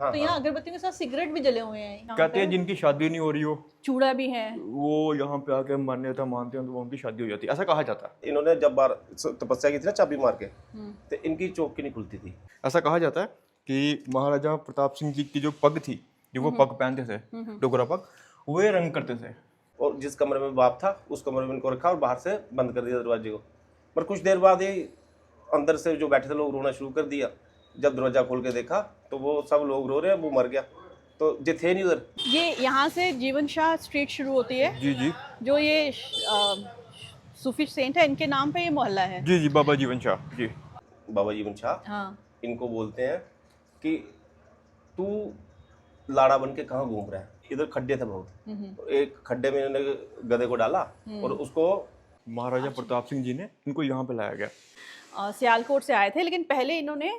हाँ, तो यहाँ अगरबत्ती के साथ सिगरेट भी जले हुए हैं यहाँ कहते पे। हैं जिनकी शादी नहीं हो रही हो चूड़ा भी है। वो यहाँ पे आके मान्यता मानते हैं तो वो उनकी शादी हो जाती है, ऐसा कहा जाता है। इन्होंने जब बार तपस्या की थी ना चाबी मार के, तो इनकी चौकी नहीं खुलती थी। ऐसा कहा जाता है कि महाराजा प्रताप सिंह जी की जो पग थी, जो वो पग पहनते थे, डोगरा पग, वे रंग करते थे। और जिस कमरे में बाप था उस कमरे में इनको रखा और बाहर से बंद कर दिया दरवाजे को। पर कुछ देर बाद ही अंदर से जो बैठे थे लोग रोना शुरू कर दिया। जब दरवाजा खोल के देखा तो वो सब लोग रो रहे हैं, वो मर गया। तो जो थे नहीं उधर। ये यहाँ से जीवन शाह स्ट्रीट शुरू होती है, जी जी जो ये सूफी सेंट है, इनके नाम पे ये मोहल्ला है। जी जी, बाबा जीवन शाह जी। बाबा जीवन शाह हाँ, इनको बोलते हैं कि तू लाड़ा बन के कहाँ घूम रहा है। इधर खड्डे थे बहुत, तो एक खड्डे में इन्होंने गधे को डाला और उसको महाराजा प्रताप सिंह जी ने इनको यहाँ पे लाया गया। सियालकोट से आए थे, लेकिन पहले इन्होंने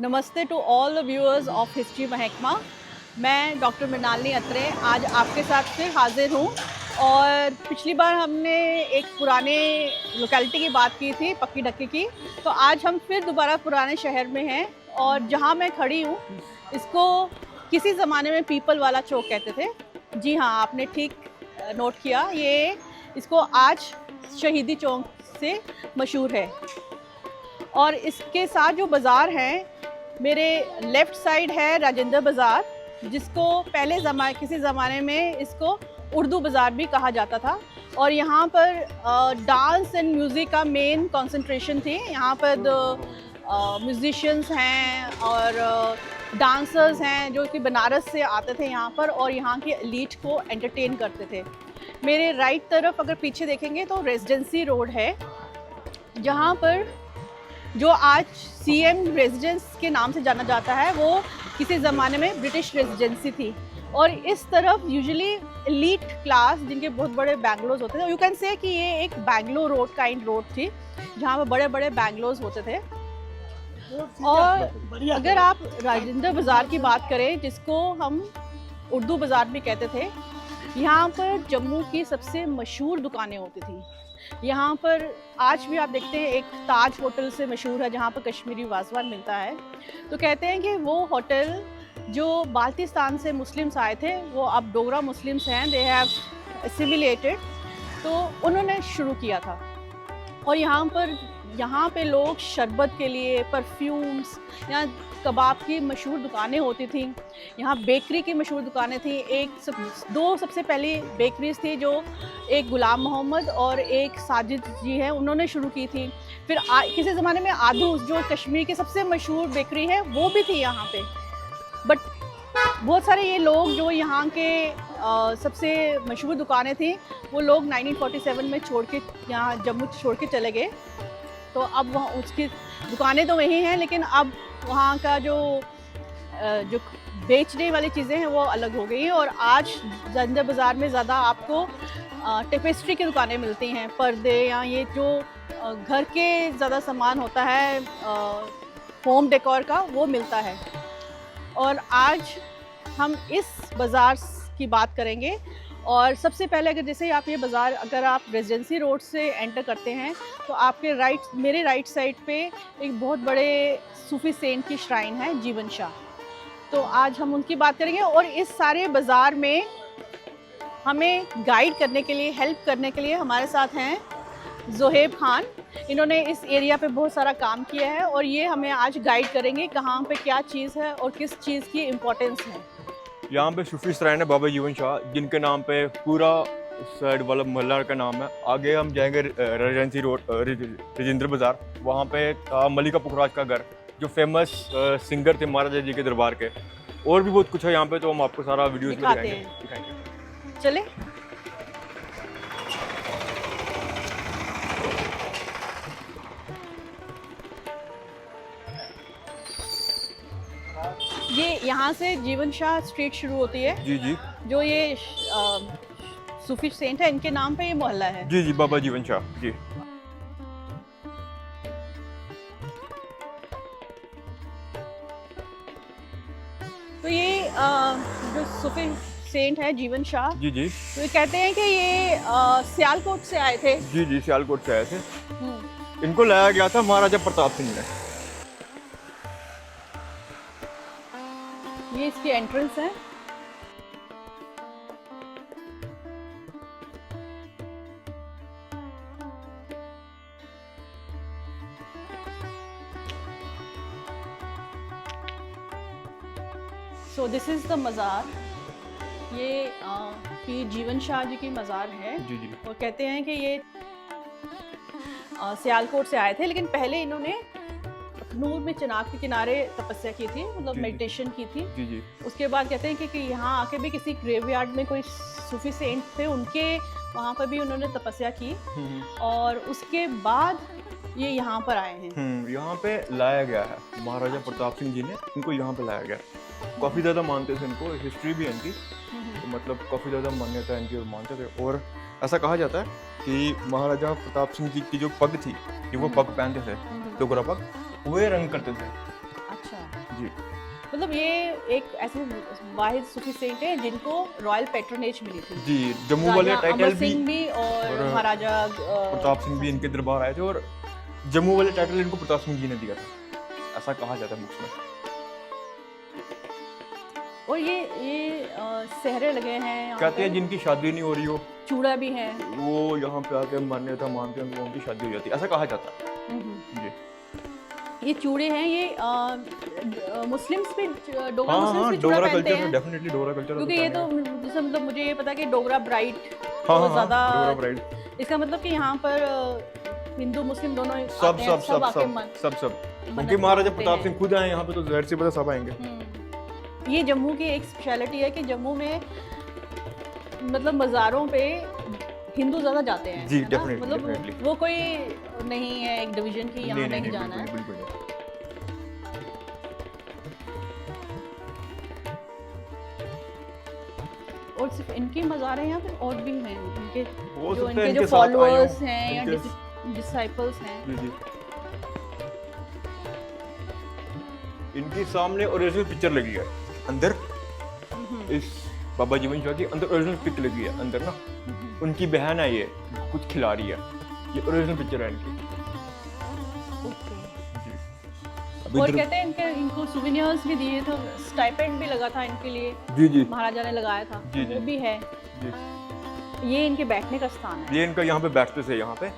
नमस्ते to all the viewers of history महकमा। मैं डॉक्टर मृणालिनी अत्रे आज आपके साथ फिर हाजिर हूँ। और पिछली बार हमने एक पुराने लोकेलिटी की बात की थी, पक्की ढक्की की। तो आज हम फिर दोबारा पुराने शहर में हैं और जहाँ मैं खड़ी हूँ इसको किसी ज़माने में पीपल वाला चौक कहते थे। जी हाँ, आपने ठीक नोट किया, ये इसको आज शहीदी चौक से मशहूर है। और इसके साथ जो बाज़ार हैं, मेरे लेफ़्ट साइड है राजेंद्र बाज़ार, जिसको पहले किसी ज़माने में इसको उर्दू बाज़ार भी कहा जाता था। और यहाँ पर डांस एंड म्यूज़िक का मेन कंसंट्रेशन थी। यहाँ पर म्यूजिशियंस हैं और डांसर्स हैं जो कि बनारस से आते थे यहाँ पर और यहाँ की एलीट को एंटरटेन करते थे। मेरे राइट तरफ अगर पीछे देखेंगे तो रेजिडेंसी रोड है, जहाँ पर जो आज सीएम रेजिडेंस के नाम से जाना जाता है, वो किसी ज़माने में ब्रिटिश रेजिडेंसी थी। और इस तरफ यूजुअली एलीट क्लास, जिनके बहुत बड़े बैंगलोज होते थे, यू कैन से कि ये एक बैंगलोर रोड काइंड रोड थी, जहाँ पर बड़े बड़े बैंगलोज होते थे। और अगर आप राजेंद्र बाज़ार की बात करें, जिसको हम उर्दू बाज़ार भी कहते थे, यहाँ पर जम्मू की सबसे मशहूर दुकानें होती थी। यहाँ पर आज भी आप देखते हैं एक ताज होटल से मशहूर है, जहाँ पर कश्मीरी वाजवान मिलता है। तो कहते हैं कि वो होटल जो बाल्टिस्तान से मुस्लिम्स आए थे, वो अब डोगरा मुस्लिम्स हैं, दे हैव एसिमिलेटेड, तो उन्होंने शुरू किया था। और यहाँ पे लोग शरबत के लिए, परफ्यूम्स, यहाँ कबाब की मशहूर दुकानें होती थी, यहाँ बेकरी की मशहूर दुकानें थी। दो सबसे पहली बेकरीज थी, जो एक गुलाम मोहम्मद और एक साजिद जी हैं, उन्होंने शुरू की थी। फिर किसी ज़माने में आदूस, जो कश्मीर की सबसे मशहूर बेकरी है, वो भी थी यहाँ पे। बट बहुत सारे ये लोग जो यहाँ के सबसे मशहूर दुकानें थी, वो लोग 1947 में छोड़ के यहाँ जम्मू छोड़ के चले गए। तो अब वहाँ उसकी दुकानें तो वही हैं, लेकिन अब वहाँ का जो बेचने वाली चीज़ें हैं वो अलग हो गई हैं। और आज राजेंद्र बाज़ार में ज़्यादा आपको टेपेस्ट्री की दुकानें मिलती हैं, पर्दे, या ये जो घर के ज़्यादा सामान होता है होम डेकोर का, वो मिलता है। और आज हम इस बाज़ार की बात करेंगे। और सबसे पहले अगर जैसे आप ये बाज़ार, अगर आप रेजिडेंसी रोड से एंटर करते हैं तो आपके मेरे राइट साइड पे एक बहुत बड़े सूफी सेंट की श्राइन है, जीवन शाह। तो आज हम उनकी बात करेंगे। और इस सारे बाज़ार में हमें गाइड करने के लिए, हेल्प करने के लिए हमारे साथ हैं ज़ोहेब खान। इन्होंने इस एरिया पे बहुत सारा काम किया है और ये हमें आज गाइड करेंगे कहाँ पे क्या चीज़ है और किस चीज़ की इम्पोर्टेंस है। यहाँ पे सूफी श्राइन है बाबा जीवन शाह, जिनके नाम पे पूरा साइड वाला मोहल्ला का नाम है। आगे हम जाएंगे रेजेंसी रोड, राजेंद्र बाज़ार, वहाँ पे मलिका पुखराज का घर, जो फेमस सिंगर थे महाराजा जी के दरबार के। और भी बहुत कुछ है यहाँ पे, तो हम आपको सारा वीडियोस में दिखाएंगे। चले। ये यहाँ से जीवन शाह स्ट्रीट शुरू होती है। जी जी, जो ये सूफी सेंट है, इनके नाम पे ये मोहल्ला है। जी जी, बाबा जीवन शाह जी। तो ये जो सूफी सेंट है जीवन शाह, जी जी, तो ये कहते हैं कि ये सियालकोट से आए थे। जी जी, सियालकोट से आए थे। इनको लाया गया था महाराजा प्रताप सिंह ने। ये इसकी एंट्रेंस है। सो दिस इज द मज़ार। ये पीर जीवन शाह जी की मज़ार है। जी जी। और कहते हैं कि ये सियालकोट से आए थे, लेकिन पहले इन्होंने अखनूर में चिनाब के किनारे तपस्या की थी, मतलब जी, जी। मेडिटेशन की थी। जी जी। उसके बाद कहते हैं कि यहाँ आके भी किसी ग्रेवयार्ड में कोई सूफी सेंट थे, उनके वहाँ पर भी उन्होंने तपस्या की, और उसके बाद ये यहाँ पर आए हैं। यहाँ पे लाया गया है महाराजा प्रताप सिंह जी ने, इनको यहाँ पे लाया गया। काफ़ी ज़्यादा मानते थे इनको, हिस्ट्री भी है इनकी, तो मतलब काफ़ी ज़्यादा मान्यता है इनकी और मानते थे। और ऐसा कहा जाता है कि महाराजा प्रताप सिंह जी की जो पग थी, जो वो पग पहनते थे, डोगरा पग, वे रंग करते थे। अच्छा जी। मतलब ये एक ऐसे वाहिद सूफी सेंट है जिनको रॉयल पैट्रोनेज मिली थी। जी, जम्मू वाले राजा टाइटल अमर भी सिंह भी और महाराजा प्रताप सिंह भी इनके दरबार आए थे, और जम्मू वाले टाइटल इनको प्रताप सिंह जी ने दिया था, ऐसा कहा जाता है बुक्स में। और ये सेहरे लगे हैं यहाँ कहते हैं पे। जिनकी शादी नहीं हो रही हो, चूड़ा भी है। वो यहाँ पे आके मान्यता मानते हैं, उनकी शादी हो जाती है, ऐसा कहा जाता है। जी। ये चूड़े हैं, ये मुस्लिम्स भी, डोगरा हाँ मुस्लिम्स हाँ, भी चूड़ा डोगरा पहनते कल्चर में हैं, डेफिनेटली डोगरा कल्चर क्योंकि ये तो जैसे मतलब मुझे ये पता है कि डोगरा ब्राइड हाँ बहुत ज़्यादा, डोगरा ब्राइड, इसका मतलब कि यहाँ पर हिंदू मुस्लिम दोनों सब आते हैं, सब सब आके सब सब सब मन्नत क्योंकि महाराजा मांगते प्रताप हैं। सिंह खुद आए यहाँ पे, तो जाहिर सी बात है सब आएंगे। ये जम्मू की एक स्पेशलिटी है कि जम्मू में मतलब मज़ारों पे हिंदू ज़्यादा जाते हैं, जी, है ना? definitely, मतलब definitely। वो कोई नहीं है एक डिवीजन की यहाँ नहीं जाना है। बिल्कुल नहीं। और सिर्फ इनकी मज़ार है यहाँ पे, और भी हैं इनके, हो जो सकता है इनके जो इनके साथ आए हों, फॉलोअर्स हैं या इनके- डिसाइपल्स हैं। जी जी। इनके सामने ओरिजिनल पिक्चर लगी है अंदर, इस बाबा जीवन शाह की अंदर ओरिजिनल पिक लगी है अंदर ना, उनकी बहन है, ये कुछ खिला रही है, ये ओरिजिनल पिक्चर है इनकी। अभी और इधर- कहते हैं इनको सुवेनियर्स भी दिए, तो स्टाइपेंड भी लगा था इनके लिए, जी जी महाराजा ने लगाया था, जी, वो जी। भी है। जी। ये इनके बैठने का स्थान है। ये इनका यहाँ पे बैठते थे यहाँ पे।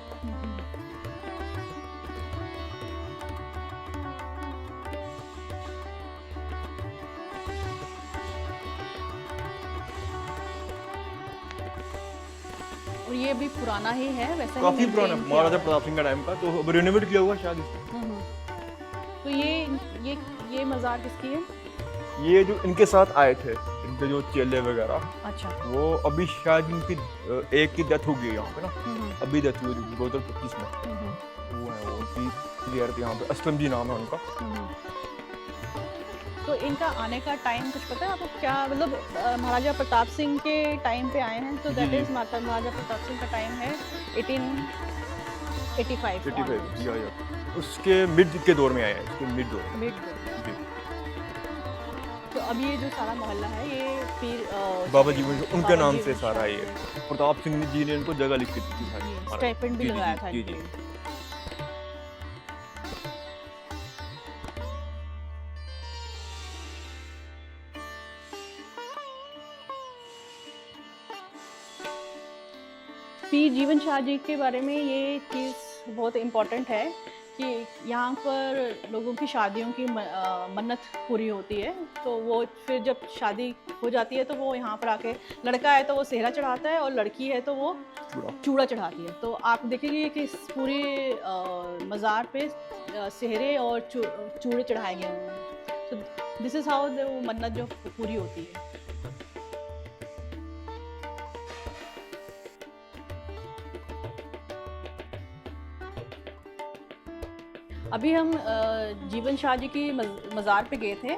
और ये भी पुराना ही है वैसे ही काफी maintain पुराना किया महाराजा हुआ है। प्रताप सिंह का टाइम का, तो अब रिनोवेट किया हुआ शायद इसको। तो ये मज़ार किसकी है? ये जो इनके साथ आए थे, इनके जो चेले वगैरह, अच्छा। वो अभी शायद इनकी एक की डेथ हो गई है यहाँ पे ना, अभी डेथ हुई 2025 में। वो है, वो क्लियर यहाँ पे, असलम जी नाम है उनका। तो इनका आने का टाइम कुछ पता है आपको? क्या मतलब महाराजा प्रताप सिंह के टाइम पे आए हैं, तो जी, दैट जी। इज महाराजा प्रताप सिंह का टाइम है 1885 85 या उसके मिड के दौर में आए हैं, उसके मिड दौर में। मिड। जी। तो अब ये जो सारा मोहल्ला है, ये पीर बाबा जीवन शाह, उनके बाबा नाम जीवन से शाह सारा ये प्रताप सिंह जी ने इनको जगह लिख के दी थी सारी। स्टाइपेंड भी जी, जी, लगाया जी, था जी, इनके जी। लिए। पीर जीवन शाह जी के बारे में ये चीज़ बहुत इम्पोर्टेंट है कि यहाँ पर लोगों की शादियों की मन्नत पूरी होती है, तो वो फिर जब शादी हो जाती है तो वो यहाँ पर आके, लड़का है तो वो सेहरा चढ़ाता है और लड़की है तो वो चूड़ा चढ़ाती है। तो आप देखेंगे कि इस पूरे मज़ार पे सेहरे और चूड़े चढ़ाए गए हुए हैं। तो दिस इज़ हाउ द मन्नत जो पूरी होती है। अभी हम जीवन शाह जी की मज़ार पे गए थे,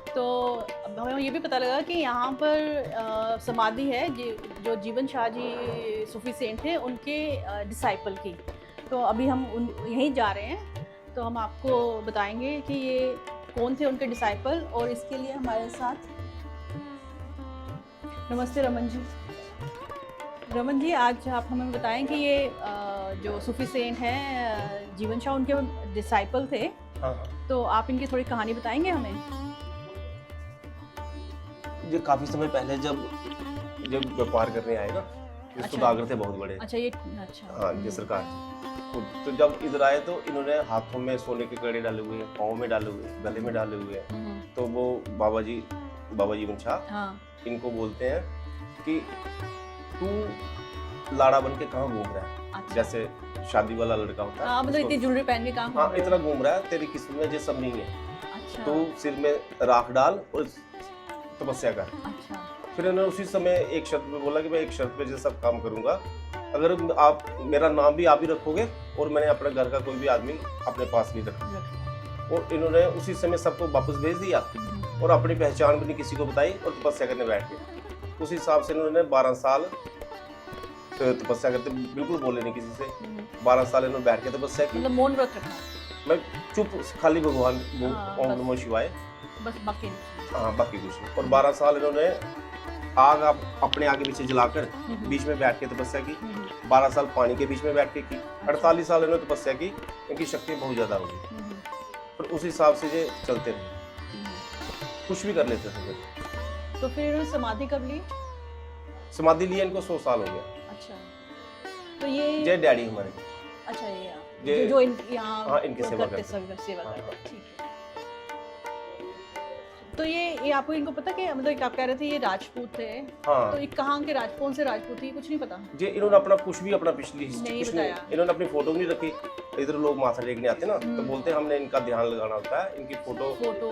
तो अब हमें ये भी पता लगा कि यहाँ पर समाधि है जो जीवन शाह जी सूफी सेंट थे उनके डिसाइपल की। तो अभी हम यहीं जा रहे हैं, तो हम आपको बताएंगे कि ये कौन थे उनके डिसाइपल। और इसके लिए हमारे साथ नमस्ते रमन जी। रमन जी, आज आप हमें बताएं कि ये जो सूफी सेंट हैं जीवन शाह, उनके डिसाइपल थे। हाँ हाँ। तो आप इनकी थोड़ी कहानी बताएंगे हमें? ये काफी समय पहले जब व्यापार करने आए ना, ये अच्छा। सौदागर थे बहुत बड़े। अच्छा, ये अच्छा। हाँ, ये सरकार तो जब इधर आए तो इन्होंने हाथों में सोने के कड़े डाले हुए हैं, पाँव में डाले हुए हैं, गले में डाले हुए हैं। तो वो बाबा जीवन शाह हाँ। इनको बोलते हैं कि तू लाड़ा बन के कहाँ घूम रहा है। अच्छा। जैसे शादी वाला लड़का होता है, हाँ, मतलब इतनी ज्वेलरी पहन के काम हाँ इतना घूम रहा है, तेरी किस्मत में ये सब नहीं है। अच्छा। तो सिर में राख डाल और तपस्या कर। अच्छा। फिर इन्होंने उसी समय एक शर्त पे बोला कि मैं एक शर्त पे ये सब काम करूंगा, अगर आप मेरा नाम भी आप ही रखोगे और मैंने अपने घर का कोई भी आदमी अपने पास नहीं रखा। और इन्होंने उसी समय सबको वापस भेज दिया और अपनी पहचान भी नहीं किसी को बताई और तपस्या करने बैठ गए। उस हिसाब से इन्होंने 12 साल तपस्या करते, बिल्कुल बोले नहीं किसी से। 12 साल इन्होंने बैठ के तपस्या की। मतलब मौन व्रत रखा। मैं चुप, खाली भगवान हाँ, ओम बस। नमो शिवाय, बस बाकी नहीं। हाँ बाकी कुछ नहीं। और 12 साल इन्होंने आग अपने आगे पीछे जलाकर बीच में बैठ के तपस्या की। 12 साल पानी के बीच में बैठ के की। 48 साल इन्होंने तपस्या की, इनकी शक्ति बहुत ज्यादा होगी। फिर उस हिसाब से ये चलते रहे, कुछ भी कर लेते थे फिर। तो फिर इन्होंने समाधि कब ली? समाधि लिए इनको 100 साल हो गया। अच्छा। तो ये जय डैडी हमारे। अच्छा, ये ये- जो यहाँ हाँ, इनकी सेवा करते, करते। सेवा हाँ, करते, ठीक है। तो ये आपको इनको पता कि मतलब आप कह रहे थे ये राजपूत थे, हाँ तो ये कहाँ के कौन से राजपूत थे, कुछ नहीं पता? जे इन्होंने अपना कुछ भी अपना पिछली हिस्ट्री नहीं कुछ नहीं, बताया। इन्होंने अपनी फोटो नहीं रखी। इधर लोग माथा टेकने आते ना, तो बोलते हैं हमने इनका ध्यान लगाना होता है, इनकी फोटो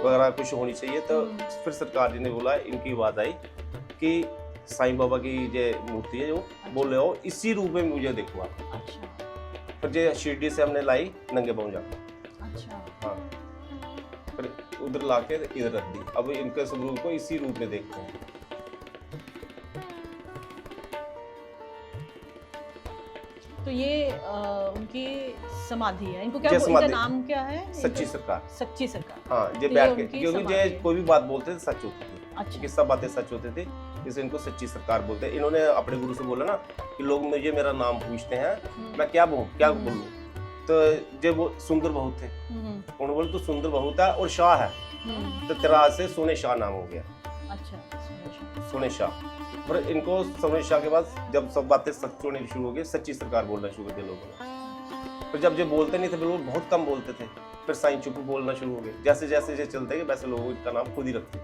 वगैरह कुछ होनी चाहिए। तो फिर सरकार जी ने बोला, इनकी बात आई कि साईं बाबा की ये मूर्ति है, जो बोल रहे हो इसी रूप में मुझे देखो आप। अच्छा। फिर ये शिरडी से हमने लाई नंगे पाँव जाकर। अच्छा। हाँ, फिर उधर लाके इधर रख दी। अब इनके स्वरूप को इसी रूप में देखते हैं। तो ये उनकी समाधि है। इनको क्या जय इनका समाधि। नाम क्या है? सच्ची सरकार। सच्ची सरकार। हाँ, ये तो बैठ ये के, उनकी क्योंकि समाधि ये है। कोई भी बात बोलते थे सच होती थी। अच्छा। क्योंकि सब बातें सच होती थी, इसलिए इनको सच्ची सरकार बोलते हैं। इन्होंने अपने गुरु से बोला ना कि लोग मुझे मेरा नाम पूछते हैं, मैं क्या बोलूं। तो जब वो सुंदर बहुत थे, उन्होंने बोला तो सुंदर बहुत है और शाह है, तो तेरा आज से सोने शाह नाम हो गया। अच्छा। सोने शाह। पर इनको सोने शाह के बाद जब सब बातें सच होनी शुरू हो गई, सच्ची सरकार बोलना शुरू कर दिया लोगों ने। फिर जब ये बोलते नहीं थे, बिल्कुल बहुत कम बोलते थे, फिर साईं चुप बोलना शुरू हो गए। जैसे जैसे ये चलते गए वैसे लोग इनका नाम खुद ही रखते।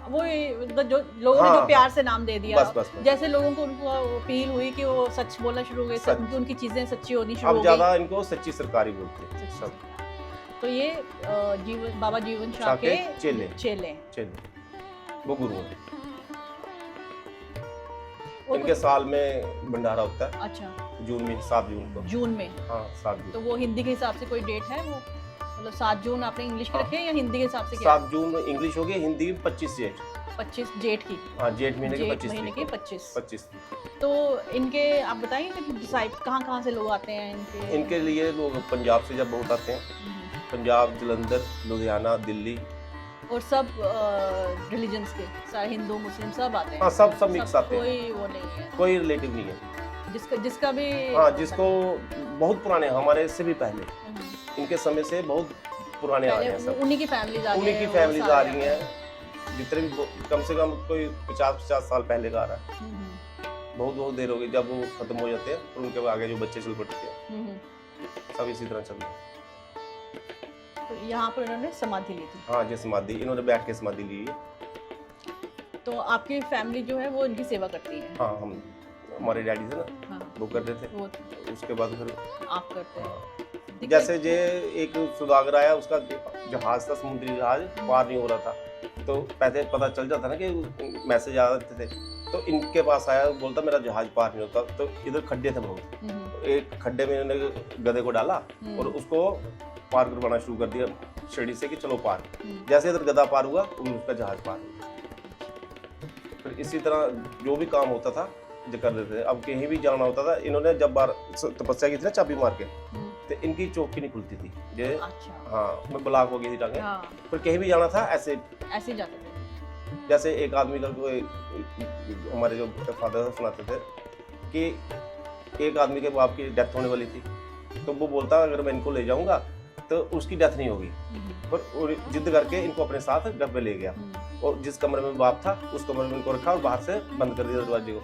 वो मतलब जो लोगों ने हाँ, जो प्यार से नाम दे दिया, बस। जैसे लोगों को उनको अपील हुई कि वो सच बोलना शुरू हो गए, सच। उनकी चीजें सच्ची होनी शुरू अब हो गई। ज्यादा इनको सच्ची सरकार ही बोलते हैं सच्ची सब। सरकार। तो ये बाबा जीवन शाह शाह के के चेले। चेले। चलिए, वो गुरु हैं। और इनके साल में भंडारा होता है, अच्छा, जून में 7 जून को। जून में। हाँ, 7 जून। तो वो हिंदी के हिसाब से कोई डेट है वो, मतलब 7 जून आपने इंग्लिश की हाँ। रखी है या हिंदी के हिसाब से क्या? 7 जून इंग्लिश हो गई, हिंदी 25 जेठ। 25 जेठ की। हाँ, जेठ महीने के जेठ 25 महीने तारीख के को। 25। 25। तो इनके आप बताएंगे कि डिसाइड कहाँ से लोग आते हैं इनके? इनके लिए लोग पंजाब से जब बहुत आते हैं, पंजाब, जलंधर, लुधियाना, दिल्ली। और सब रिलीजन्स के, सारे हिंदू मुस्लिम सब आते हैं। हाँ, सब मिक्स आते हैं, कोई वो नहीं है कोई रिलेटिव नहीं है। जिसका भी। हाँ, जिसको बहुत पुराने, हमारे से भी पहले, इनके समय से बहुत पुराने आ रहे हैं सब। उन्हीं की फैमिलीज आ उन्हीं की फैमिलीज आ रही हैं, जितने भी कम से कम कोई 50 साल पहले का आ रहा है। बहुत देर हो गई। जब वो खत्म हो जाते हैं तो उनके आगे जो बच्चे चल पड़ते हैं, सब इसी तरह चल रहे हैं। तो यहाँ पर इन्होंने समाधि ली थी। हाँ, जो समाधि इन्होंने बैठ के समाधि ली है। तो आपकी फैमिली जो है वो इनकी सेवा करती है? हाँ, हम हमारे डैडी थे ना, हाँ, वो कर रहे थे। वो उसके बाद फिर आप करते हैं। हाँ, जैसे जे एक सौदागर आया, उसका जहाज था, समुद्री जहाज पार नहीं हो रहा था, तो पहले पता चल जाता ना कि मैसेज आ जाते थे। तो इनके पास आया, बोलता मेरा जहाज पार नहीं होता। तो इधर खड्डे थे बहुत, एक खड्डे में इन्होंने गधे को डाला और उसको पार करवाना शुरू कर दिया सीढ़ी से कि चलो पार। जैसे इधर गधा पार हुआ, उसका जहाज पार हुआ। फिर इसी तरह जो भी काम होता था जो कर देते थे। अब कहीं भी जाना होता था, इन्होंने जब बार तपस्या की थी ना चाबी मार के, तो इनकी चौकी नहीं खुलती थी ये। अच्छा। हाँ, मैं ब्लॉक हो गई थी टांगे। हाँ, फिर कहीं भी जाना था ऐसे ऐसे जाते थे। जैसे एक आदमी का कोई हमारे जो फादर सुनाते थे कि एक आदमी के बाप की डेथ होने वाली थी, तो वो बोलता अगर मैं इनको ले जाऊंगा तो उसकी डेथ नहीं होगी, पर जिद करके इनको अपने साथ घर पे ले गया और जिस कमरे में बाप था उस कमरे में इनको रखा और बाहर से बंद कर दिया दरवाजे को।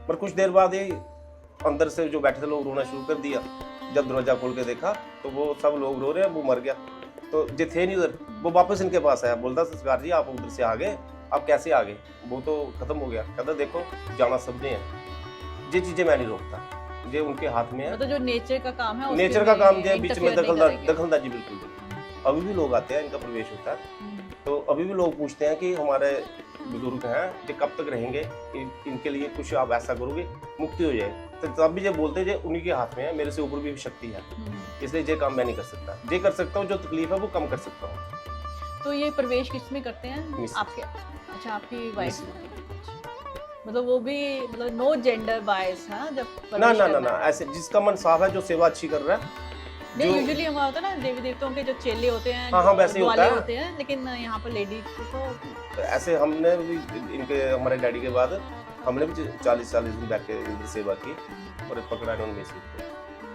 पर कुछ देर बाद ही अंदर से जो बैठे थे लोग रोना शुरू कर दिया। जब दरवाजा खोल के देखा तो वो सब लोग रो रहे हैं, वो मर गया। तो जो थे नहीं उधर, वो वापस इनके पास आया, बोलता सरकार जी आप उधर से आ गए, आप कैसे आ गए, वो तो खत्म हो गया। कहता देखो जाना सबने है, ये चीजें मैं नहीं रोकता, ये उनके हाथ में है। मतलब जो नेचर का काम है, नेचर का काम जो बीच में दखलंदाजी दखलंदाजी बिल्कुल। अभी भी लोग आते हैं, इनका प्रवेश होता है, तो अभी भी लोग पूछते हैं कि हमारे बुजुर्ग हैं ये कब तक रहेंगे, इनके लिए कुछ आप ऐसा करोगे मुक्ति हो जाए। तो तब भी जब बोलते हैं उन्हीं के हाथ में है, मेरे से ऊपर भी शक्ति है, इसलिए ये काम मैं नहीं कर सकता, ये कर सकता हूँ जो तकलीफ है वो कम कर सकता हूँ। तो ये प्रवेश किसमें करते हैं आपके? अच्छा, आपकी वाइफ, मतलब वो भी मतलब नो जेंडर बायस है जब ना ऐसे जिसका मन साफ है, जो सेवा अच्छी कर रहा है। नहीं, यूजुअली हमारा होता है ना देवी देवताओं के जो चेले होते हैं, हाँ वैसे ही होते हैं, लेकिन यहाँ पर लेडीज तो ऐसे हमने भी इनके हमारे डैडी के बाद हमने भी 40 दिन बैठ के इनकी सेवा की और पकड़ा उनमें से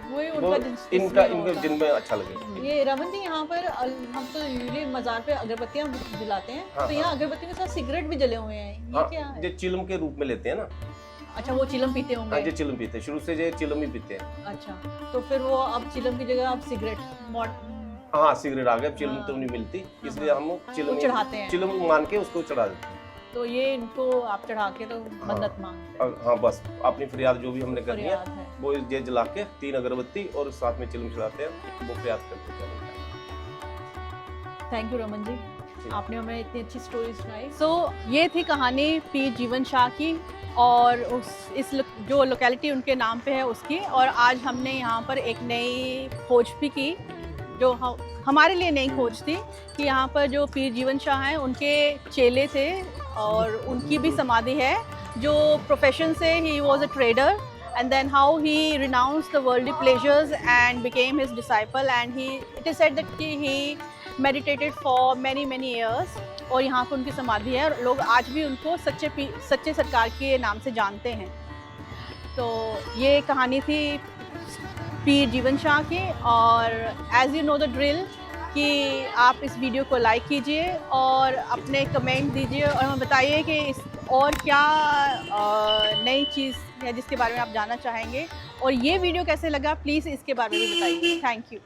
वही वो इनका जिनमें अच्छा लगे। ये रमन जी, यहाँ पर हम तो यूजुअली मजार पे अगरबत्तियाँ जलाते हैं, तो यहाँ अगरबत्ती के साथ सिगरेट भी जले हुए हैं, ये क्या है? ये चिलम के रूप में लेते हैं ना। अच्छा, वो चिलम पीते होंगे? हाँ, ये चिलम पीते हैं, शुरू से ये चिलम ही पीते हैं। अच्छा, तो फिर वो अब चिलम की जगह अब सिगरेट हाँ सिगरेट आ गया, चिलम तो नहीं मिलती, इसलिए हम चिलम चढ़ाते हैं, चिलम मान के उसको चढ़ा देते हैं। तो ये इनको आप चढ़ा के तो मन्नत मांगते हैं? हाँ बस अपनी फरियाद जो भी हमने करनी है वो ये जला के 3 अगरबत्ती और साथ में चिलम चढ़ाते हैं, वो फरियाद करते हैं। थैंक यू रमन जी, आपने हमें इतनी अच्छी स्टोरी सुनाई। सो ये थी कहानी पीर जीवन शाह की और इस जो लोकेलिटी उनके नाम पे है उसकी। और आज हमने यहाँ पर एक नई खोज भी की, जो हमारे लिए नई खोज थी कि यहाँ पर जो पीर जीवन शाह हैं उनके चेले थे और उनकी भी समाधि है, जो प्रोफेशन से he was a trader and then how he renounced the worldly pleasures and became his disciple, and it is said that he meditated for many years और यहाँ पर उनकी समाधि है और लोग आज भी उनको सच्चे सरकार के नाम से जानते हैं। तो ये कहानी थी पीर जीवन शाह की। और as you know the drill कि आप इस वीडियो को लाइक कीजिए और अपने कमेंट दीजिए और हमें बताइए कि इस और क्या नई चीज़ है जिसके बारे में आप जानना चाहेंगे, और ये वीडियो कैसे लगा प्लीज़ इसके बारे में भी बताइए। Thank you.